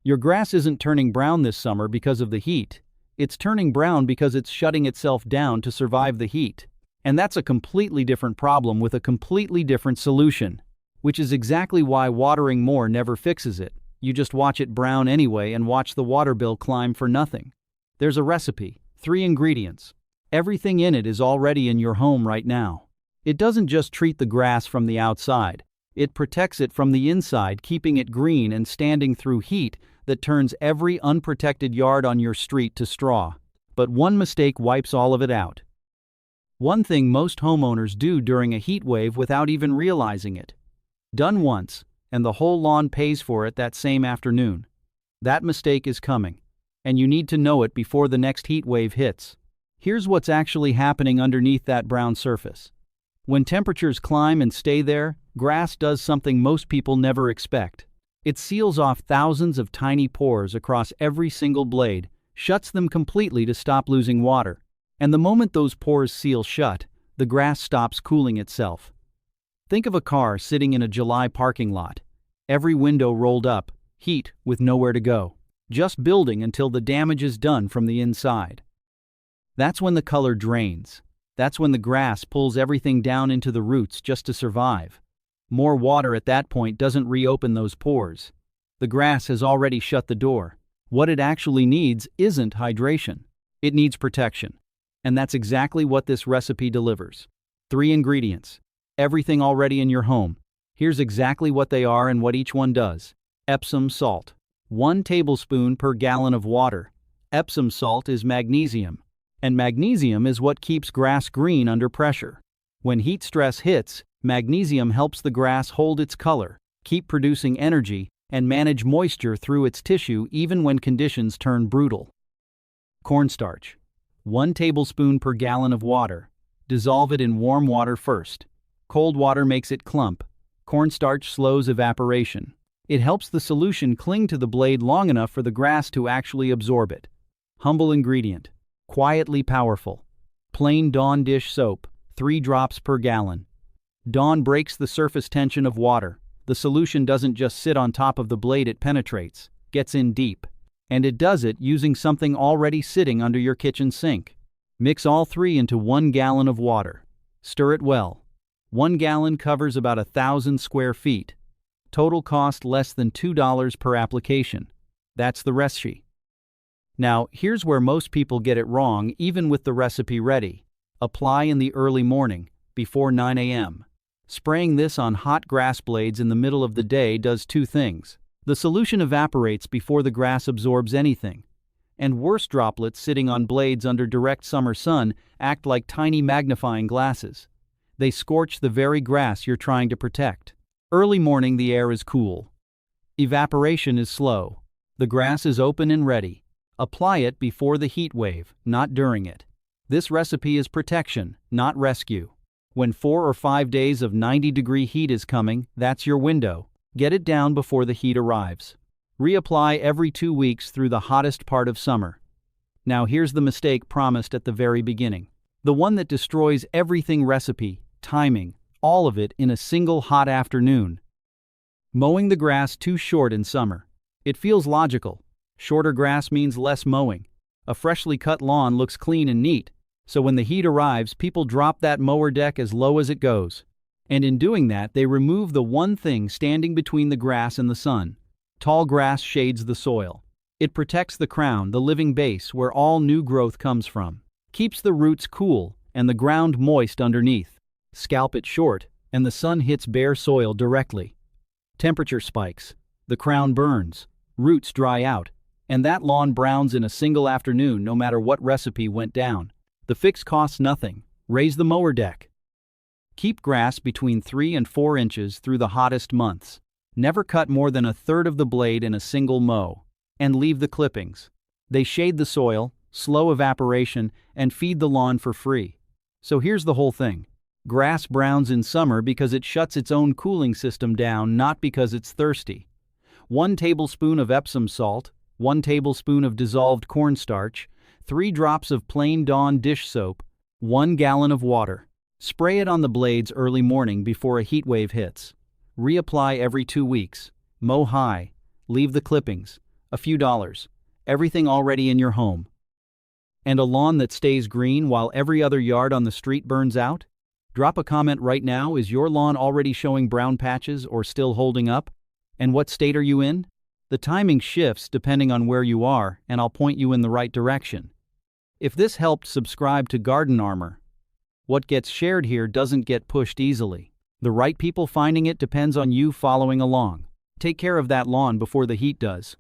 Your grass isn't turning brown this summer because of the heat. It's turning brown because it's shutting itself down to survive the heat. And that's a completely different problem with a completely different solution. Which is exactly why watering more never fixes it. You just watch it brown anyway and watch the water bill climb for nothing. There's a recipe, 3 ingredients. Everything in it is already in your home right now. It doesn't just treat the grass from the outside. It protects it from the inside, keeping it green and standing through heat that turns every unprotected yard on your street to straw. But one mistake wipes all of it out. One thing most homeowners do during a heat wave without even realizing it. Done once, and the whole lawn pays for it that same afternoon. That mistake is coming, and you need to know it before the next heat wave hits. Here's what's actually happening underneath that brown surface. When temperatures climb and stay there, grass does something most people never expect. It seals off thousands of tiny pores across every single blade, shuts them completely to stop losing water. And the moment those pores seal shut, the grass stops cooling itself. Think of a car sitting in a July parking lot. Every window rolled up, heat with nowhere to go. Just building until the damage is done from the inside. That's when the color drains. That's when the grass pulls everything down into the roots just to survive. More water at that point doesn't reopen those pores. The grass has already shut the door. What it actually needs isn't hydration. It needs protection. And that's exactly what this recipe delivers. 3 ingredients. Everything already in your home. Here's exactly what they are and what each one does. Epsom salt. 1 tablespoon per gallon of water. Epsom salt is magnesium. And magnesium is what keeps grass green under pressure. When heat stress hits, magnesium helps the grass hold its color, keep producing energy, and manage moisture through its tissue even when conditions turn brutal. Cornstarch. 1 tablespoon per gallon of water. Dissolve it in warm water first. Cold water makes it clump. Cornstarch slows evaporation. It helps the solution cling to the blade long enough for the grass to actually absorb it. Humble ingredient. Quietly powerful. Plain Dawn dish soap, 3 drops per gallon. Dawn breaks the surface tension of water. The solution doesn't just sit on top of the blade, it penetrates, gets in deep. And it does it using something already sitting under your kitchen sink. Mix all 3 into 1 gallon of water. Stir it well. 1 gallon covers about 1,000 square feet. Total cost less than $2 per application. That's the recipe. Now, here's where most people get it wrong even with the recipe ready. Apply in the early morning, before 9 a.m. Spraying this on hot grass blades in the middle of the day does 2 things. The solution evaporates before the grass absorbs anything. And worse, droplets sitting on blades under direct summer sun act like tiny magnifying glasses. They scorch the very grass you're trying to protect. Early morning, the air is cool. Evaporation is slow. The grass is open and ready. Apply it before the heat wave, not during it. This recipe is protection, not rescue. When 4 or 5 days of 90-degree heat is coming, that's your window. Get it down before the heat arrives. Reapply every 2 weeks through the hottest part of summer. Now here's the mistake promised at the very beginning. The one that destroys everything: recipe, timing, all of it in a single hot afternoon. Mowing the grass too short in summer. It feels logical. Shorter grass means less mowing. A freshly cut lawn looks clean and neat, so when the heat arrives, people drop that mower deck as low as it goes. And in doing that, they remove the one thing standing between the grass and the sun. Tall grass shades the soil. It protects the crown, the living base where all new growth comes from. Keeps the roots cool and the ground moist underneath. Scalp it short, and the sun hits bare soil directly. Temperature spikes. The crown burns. Roots dry out. And that lawn browns in a single afternoon no matter what recipe went down. The fix costs nothing. Raise the mower deck. Keep grass between 3 and 4 inches through the hottest months. Never cut more than 1/3 of the blade in a single mow. And leave the clippings. They shade the soil, slow evaporation, and feed the lawn for free. So here's the whole thing. Grass browns in summer because it shuts its own cooling system down, not because it's thirsty. 1 tablespoon of Epsom salt, 1 tablespoon of dissolved cornstarch, 3 drops of plain Dawn dish soap, 1 gallon of water. Spray it on the blades early morning before a heat wave hits. Reapply every 2 weeks. Mow high. Leave the clippings. A few dollars. Everything already in your home. And a lawn that stays green while every other yard on the street burns out? Drop a comment right now. Is your lawn already showing brown patches or still holding up? And what state are you in? The timing shifts depending on where you are, and I'll point you in the right direction. If this helped, subscribe to Garden Armor. What gets shared here doesn't get pushed easily. The right people finding it depends on you following along. Take care of that lawn before the heat does.